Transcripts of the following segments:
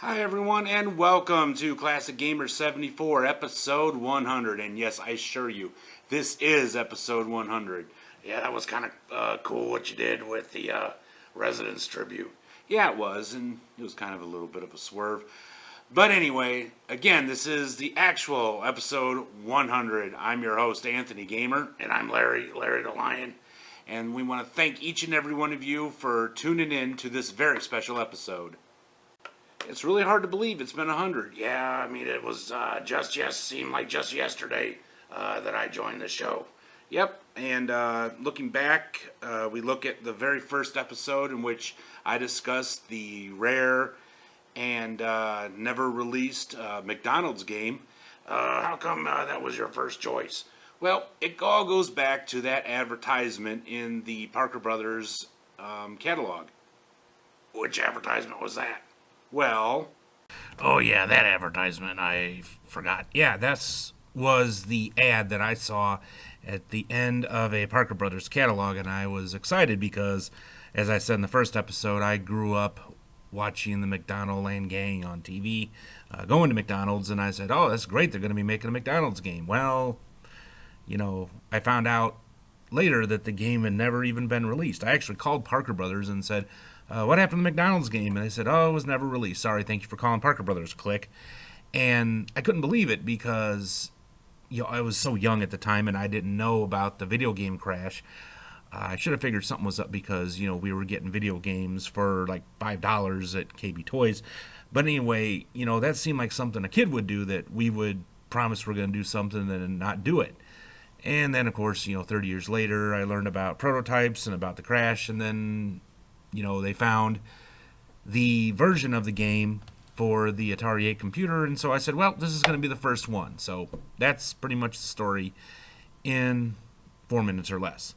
Hi everyone and welcome to Classic Gamer 74 episode 100, and yes, I assure you, this is episode 100. Yeah, that was kind of cool what you did with the Residence tribute. Yeah, it was, and it was kind of a little bit of a swerve. But anyway, again, this is the actual episode 100. I'm your host, Anthony Gamer. And I'm Larry the Lion. And we want to thank each and every one of you for tuning in to this very special episode. It's really hard to believe it's been 100. Yeah, I mean, it was seemed like just yesterday that I joined the show. Yep, and looking back, we look at the very first episode in which I discussed the rare and never released McDonald's game. How come that was your first choice? Well, it all goes back to that advertisement in the Parker Brothers catalog. Which advertisement was that? Well... Oh, yeah, that advertisement, I forgot. Yeah, was the ad that I saw at the end of a Parker Brothers catalog, and I was excited because, as I said in the first episode, I grew up watching the McDonald Land Gang on TV, going to McDonald's, and I said, oh, that's great, they're going to be making a McDonald's game. Well, I found out later that the game had never even been released. I actually called Parker Brothers and said, what happened to the McDonald's game? And they said, oh, it was never released. Sorry, thank you for calling Parker Brothers. Click. And I couldn't believe it because, I was so young at the time and I didn't know about the video game crash. I should have figured something was up because, we were getting video games for like $5 at KB Toys. But anyway, that seemed like something a kid would do, that we would promise we're going to do something and not do it. And then, of course, 30 years later, I learned about prototypes and about the crash, and then... they found the version of the game for the Atari 8 computer, and so I said, well, this is going to be the first one. So that's pretty much the story in 4 minutes or less.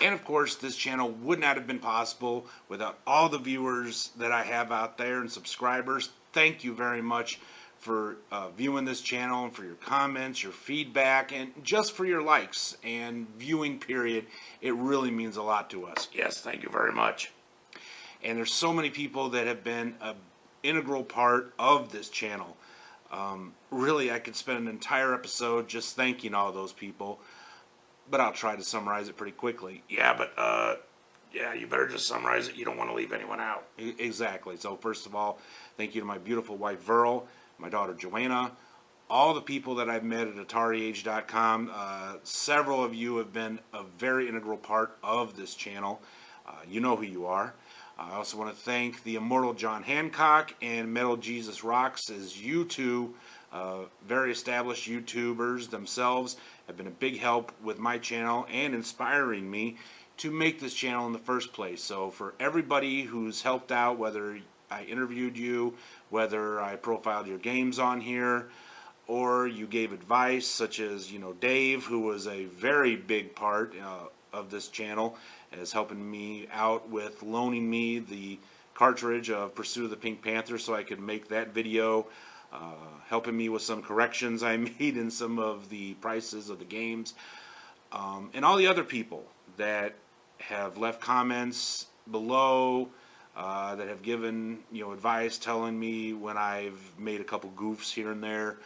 And of course, this channel would not have been possible without all the viewers that I have out there and subscribers. Thank you very much for viewing this channel and for your comments, your feedback, and just for your likes and viewing period. It really means a lot to us. Yes, thank you very much. And there's so many people that have been an integral part of this channel. Really, I could spend an entire episode just thanking all those people, but I'll try to summarize it pretty quickly. Yeah, but you better just summarize it. You don't want to leave anyone out. Exactly. So first of all, thank you to my beautiful wife, Verl, my daughter, Joanna, all the people that I've met at AtariAge.com. Several of you have been a very integral part of this channel. You know who you are. I also want to thank the immortal John Hancock and Metal Jesus Rocks, as you two, very established YouTubers themselves, have been a big help with my channel and inspiring me to make this channel in the first place. So for everybody who's helped out, whether I interviewed you, whether I profiled your games on here, or you gave advice, such as, Dave, who was a very big part of this channel, as helping me out with loaning me the cartridge of Pursuit of the Pink Panther so I could make that video, helping me with some corrections I made in some of the prices of the games, and all the other people that have left comments below, that have given advice, telling me when I've made a couple goofs here and there.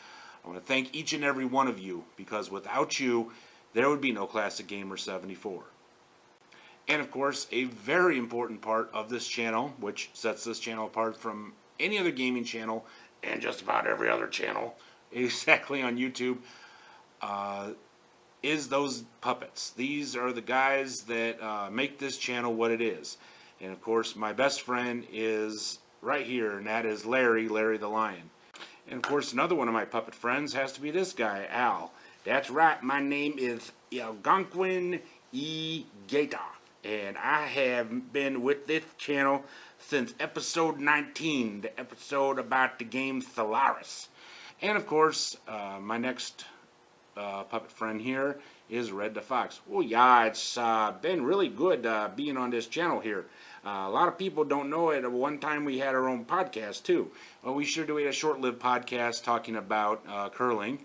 I want to thank each and every one of you, because without you, there would be no Classic Gamer 74. And of course, a very important part of this channel, which sets this channel apart from any other gaming channel and just about every other channel exactly on YouTube, is those puppets. These are the guys that make this channel what it is. And of course, my best friend is right here, and that is Larry the Lion. And of course, another one of my puppet friends has to be this guy, Al. That's right, my name is Algonquin E. Gator, and I have been with this channel since episode 19, the episode about the game Solaris. And of course, my next puppet friend here is Red the Fox. Oh yeah, it's been really good being on this channel here. A lot of people don't know it. At one time we had our own podcast too. Well, we sure do. We had a short-lived podcast talking about curling.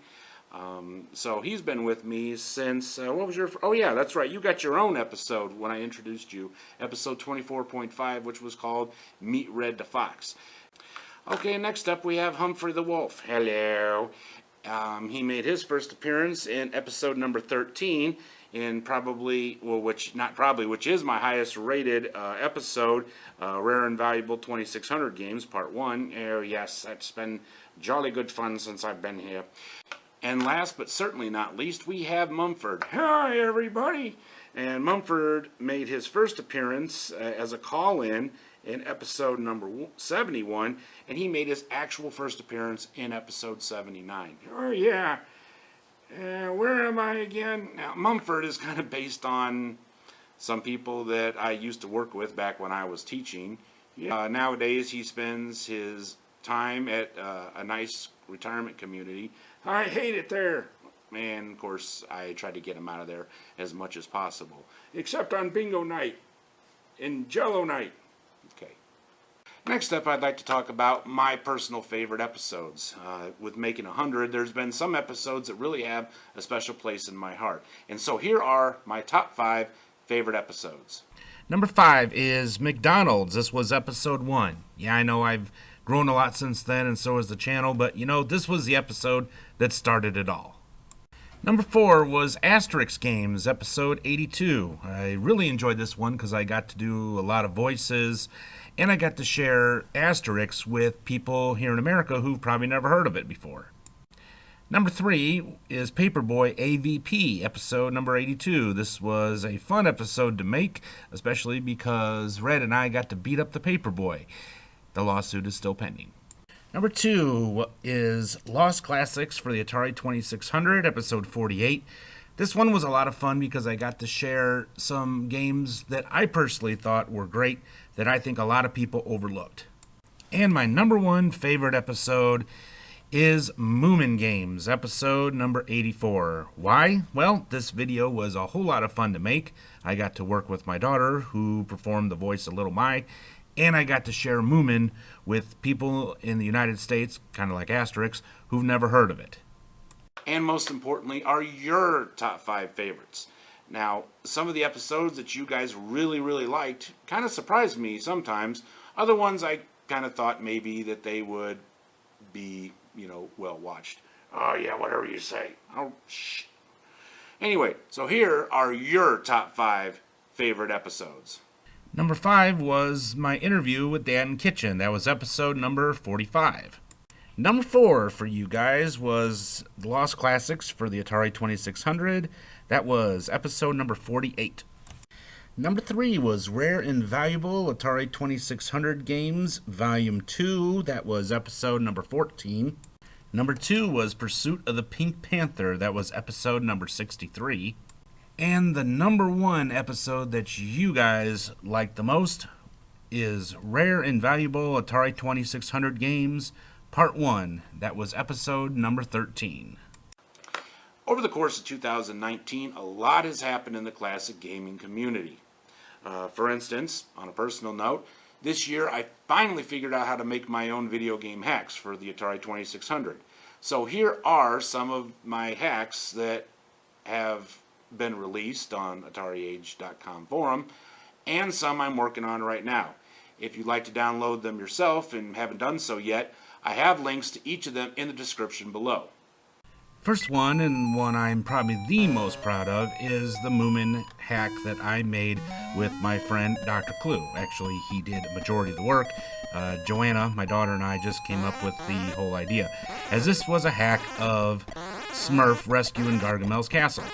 So he's been with me since, what was your, oh yeah, that's right, you got your own episode when I introduced you, episode 24.5, which was called Meet Red the Fox. Okay, next up we have Humphrey the Wolf. Hello. He made his first appearance in episode number 13 in probably, well, which is my highest rated episode, Rare and Valuable 2600 Games, Part 1. Oh, yes, that's been jolly good fun since I've been here. And last but certainly not least, we have Mumford. Hi, everybody. And Mumford made his first appearance as a call-in episode number 71, and he made his actual first appearance in episode 79. Oh, yeah. Where am I again? Now, Mumford is kind of based on some people that I used to work with back when I was teaching. Nowadays, he spends his time at a nice retirement community. I hate it there. And, of course, I tried to get him out of there as much as possible. Except on bingo night and jello night. Okay. Next up, I'd like to talk about my personal favorite episodes. With making 100, there's been some episodes that really have a special place in my heart. And so here are my top 5 favorite episodes. Number 5 is McDonald's. This was episode 1. Yeah, I know I've grown a lot since then, and so has the channel, but this was the episode that started it all. Number 4 was Asterix Games, episode 82. I really enjoyed this one because I got to do a lot of voices, and I got to share Asterix with people here in America who've probably never heard of it before. Number 3 is Paperboy AVP, episode number 82. This was a fun episode to make, especially because Red and I got to beat up the Paperboy. The lawsuit is still pending. Number 2 is Lost Classics for the Atari 2600, episode 48. This one was a lot of fun because I got to share some games that I personally thought were great that I think a lot of people overlooked. And my number 1 favorite episode is Moomin Games, episode number 84. Why? Well, this video was a whole lot of fun to make. I got to work with my daughter, who performed the voice of Little My, and I got to share Moomin with people in the United States, kind of like Asterix, who've never heard of it. And most importantly, are your top 5 favorites. Now, some of the episodes that you guys really, really liked kind of surprised me sometimes. Other ones I kind of thought maybe that they would be, well watched. Oh, yeah, whatever you say. Oh, shh. Anyway, so here are your top 5 favorite episodes. Number 5 was my interview with Dan Kitchen. That was episode number 45. Number 4 for you guys was the Lost Classics for the Atari 2600. That was episode number 48. Number 3 was Rare and Valuable Atari 2600 Games, Volume 2. That was episode number 14. Number 2 was Pursuit of the Pink Panther. That was episode number 63. And the number 1 episode that you guys liked the most is Rare and Valuable Atari 2600 Games, Part 1. That was episode number 13. Over the course of 2019, a lot has happened in the classic gaming community. For instance, on a personal note, this year I finally figured out how to make my own video game hacks for the Atari 2600. So here are some of my hacks that have been released on AtariAge.com forum, and some I'm working on right now. If you'd like to download them yourself and haven't done so yet, I have links to each of them in the description below. First one, and one I'm probably the most proud of, is the Moomin hack that I made with my friend Dr. Clue. Actually, he did a majority of the work. Joanna, my daughter, and I just came up with the whole idea, as this was a hack of Smurf rescuing Gargamel's castle.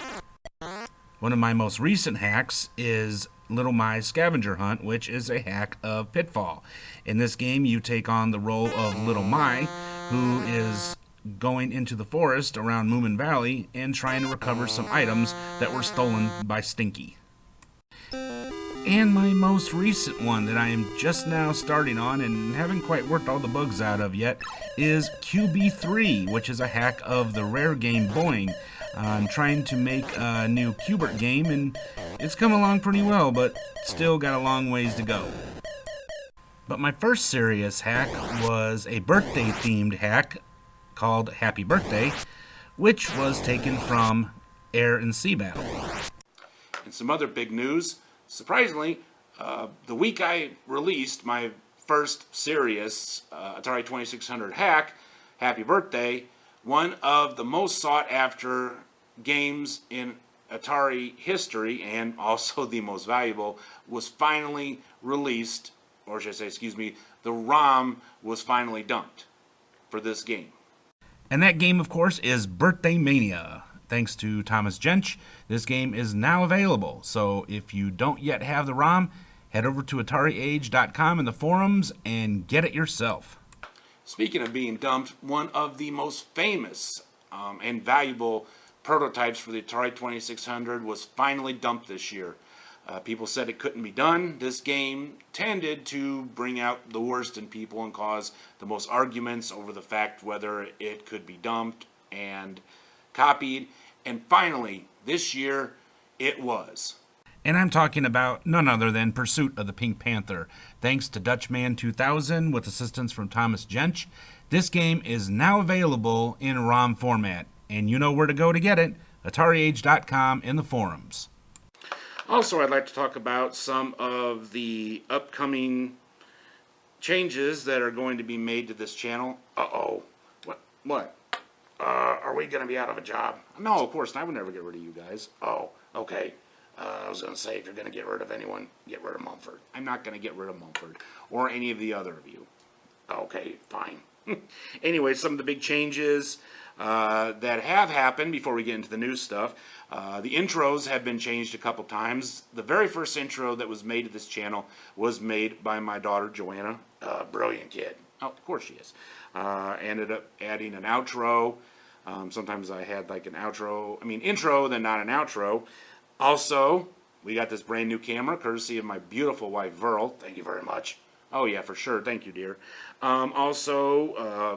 One of my most recent hacks is Little My Scavenger Hunt, which is a hack of Pitfall. In this game, you take on the role of Little My, who is going into the forest around Moomin Valley and trying to recover some items that were stolen by Stinky. And my most recent one that I am just now starting on and haven't quite worked all the bugs out of yet is QB3, which is a hack of the rare game Boing. I'm trying to make a new Q*bert game, and it's come along pretty well, but still got a long ways to go. But my first serious hack was a birthday-themed hack called Happy Birthday, which was taken from Air and Sea Battle. And some other big news, surprisingly, the week I released my first serious Atari 2600 hack, happy birthday, one of the most sought after games in Atari history, and also the most valuable, was finally released, or should I say, excuse me, the ROM was finally dumped for this game. And that game, of course, is Birthday Mania. Thanks to Thomas Jench, this game is now available. So if you don't yet have the ROM, head over to AtariAge.com in the forums and get it yourself. Speaking of being dumped, one of the most famous and valuable prototypes for the Atari 2600 was finally dumped this year. People said it couldn't be done. This game tended to bring out the worst in people and cause the most arguments over the fact whether it could be dumped and copied. And finally, this year, it was. And I'm talking about none other than Pursuit of the Pink Panther. Thanks to Dutchman 2000 with assistance from Thomas Jench, this game is now available in ROM format. And you know where to go to get it, AtariAge.com in the forums. Also, I'd like to talk about some of the upcoming changes that are going to be made to this channel. Uh-oh. What? Are we going to be out of a job? No, of course, I would never get rid of you guys. Oh, okay. I was going to say, if you're going to get rid of anyone, get rid of Mumford. I'm not going to get rid of Mumford or any of the other of you. Okay, fine. Anyway, some of the big changes that have happened before we get into the new stuff. The intros have been changed a couple times. The very first intro that was made to this channel was made by my daughter, Joanna. Brilliant kid. Oh, of course she is. Ended up adding an outro. Sometimes I had like an intro, then not an outro. Also, we got this brand new camera, courtesy of my beautiful wife, Verl. Thank you very much. Oh, yeah, for sure. Thank you, dear.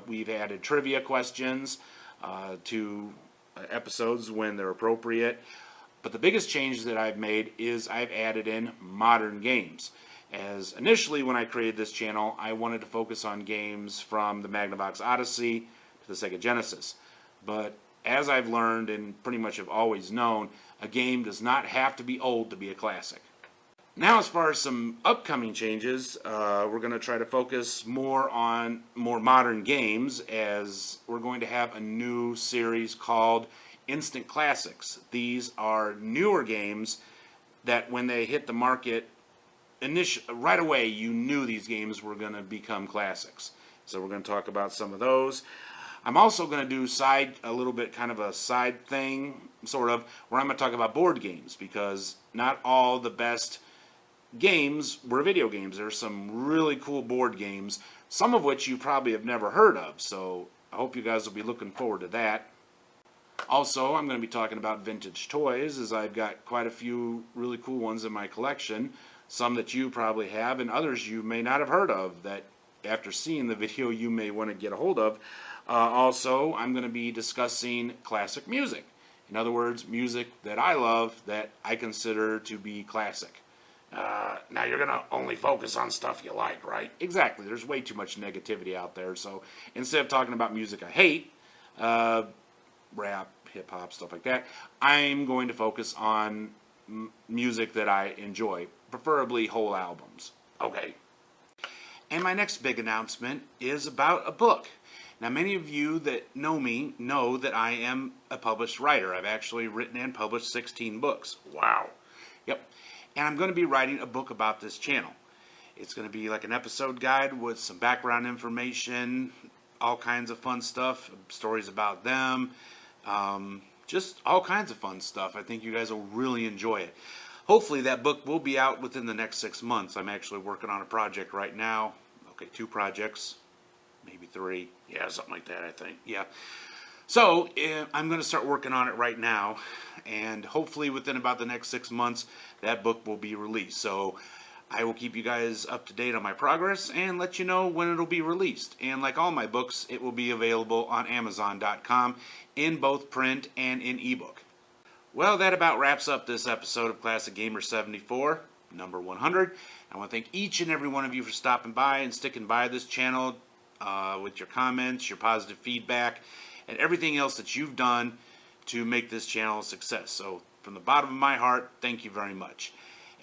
We've added trivia questions to episodes when they're appropriate. But the biggest change that I've made is I've added in modern games. As initially, when I created this channel, I wanted to focus on games from the Magnavox Odyssey to the Sega Genesis. But as I've learned and pretty much have always known, a game does not have to be old to be a classic. Now, as far as some upcoming changes, we're going to try to focus more on more modern games, as we're going to have a new series called Instant Classics. These are newer games that when they hit the market, right away you knew these games were going to become classics. So we're going to talk about some of those. I'm also going to do a little bit kind of a side thing, sort of, where I'm going to talk about board games, because not all the best games were video games. There's some really cool board games, some of which you probably have never heard of, so I hope you guys will be looking forward to that. Also, I'm going to be talking about vintage toys, as I've got quite a few really cool ones in my collection, some that you probably have and others you may not have heard of that after seeing the video you may want to get a hold of. Also, I'm going to be discussing classic music. In other words, music that I love that I consider to be classic. Now you're going to only focus on stuff you like, right? Exactly. There's way too much negativity out there. So instead of talking about music I hate, rap, hip-hop, stuff like that, I'm going to focus on music that I enjoy, preferably whole albums. Okay. And my next big announcement is about a book. Now, many of you that know me know that I am a published writer. I've actually written and published 16 books. Wow. Yep. And I'm going to be writing a book about this channel. It's going to be like an episode guide with some background information, all kinds of fun stuff, stories about them, just all kinds of fun stuff. I think you guys will really enjoy it. Hopefully that book will be out within the next 6 months. I'm actually working on a project right now. Okay, 2 projects, maybe 3. Yeah, something like that, I think. Yeah. So I'm going to start working on it right now, and hopefully within about the next 6 months, that book will be released. So I will keep you guys up to date on my progress and let you know when it'll be released. And like all my books, it will be available on Amazon.com in both print and in ebook. Well, that about wraps up this episode of Classic Gamer 74, number 100. I want to thank each and every one of you for stopping by and sticking by this channel with your comments, your positive feedback, and everything else that you've done to make this channel a success. So from the bottom of my heart, thank you very much.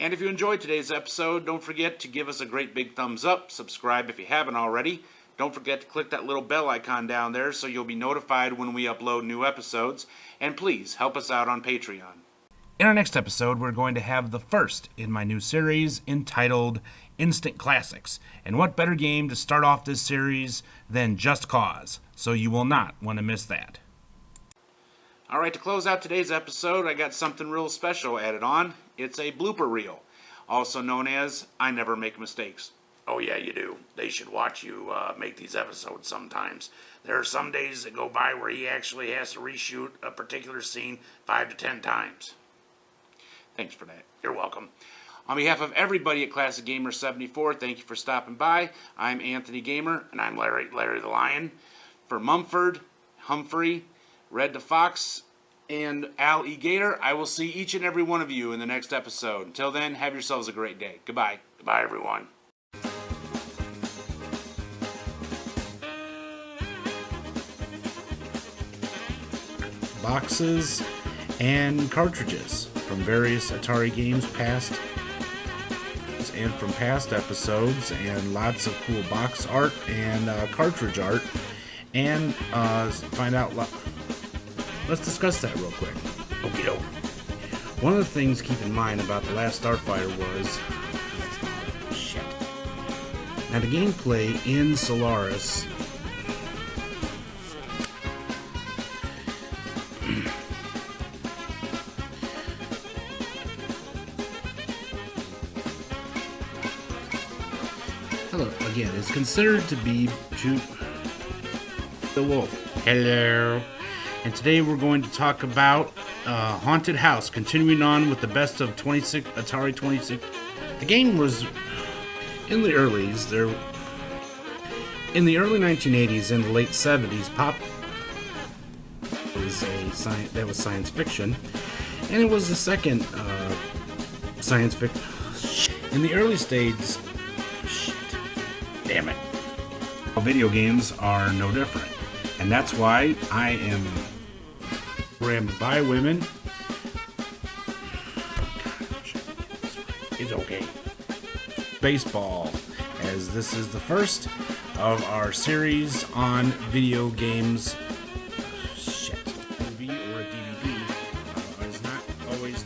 And if you enjoyed today's episode, don't forget to give us a great big thumbs up, subscribe if you haven't already. Don't forget to click that little bell icon down there so you'll be notified when we upload new episodes. And please help us out on Patreon. In our next episode, we're going to have the first in my new series entitled Instant Classics. And what better game to start off this series than Just Cause? So you will not want to miss that. All right, to close out today's episode, I got something real special added on. It's a blooper reel, also known as I Never Make Mistakes. Oh yeah, you do. They should watch you make these episodes sometimes. There are some days that go by where he actually has to reshoot a particular scene 5 to 10 times. Thanks for that. You're welcome. On behalf of everybody at Classic Gamer 74, thank you for stopping by. I'm Anthony Gamer. And I'm Larry the Lion. For Mumford, Humphrey, Red the Fox, and Al E. Gator, I will see each and every one of you in the next episode. Until then, have yourselves a great day. Goodbye. Goodbye, everyone. Boxes and cartridges from various Atari games past and from past episodes, and lots of cool box art and cartridge art, and find out. Let's discuss that real quick. Okie doke. One of the things to keep in mind about The Last Starfighter was shit. Now the gameplay in Solaris again is considered to be the wolf. Hello. And today we're going to talk about Haunted House, continuing on with the best of Atari 26. The game was in the early 1980s and the late 70s. Pop was that was science fiction, and it was the second science fiction in the early stages. Damn it. Video games are no different. And that's why I am rammed by women. It's okay. Baseball, as this is the first of our series on video games. Shit. A movie or a DVD is not always.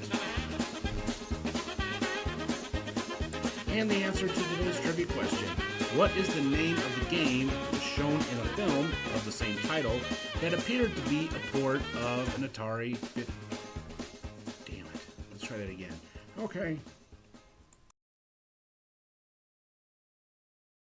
And the answer to today's trivia question. What is the name of the game that was shown in a film of the same title that appeared to be a port of an Atari 50? Damn it. Let's try that again. Okay.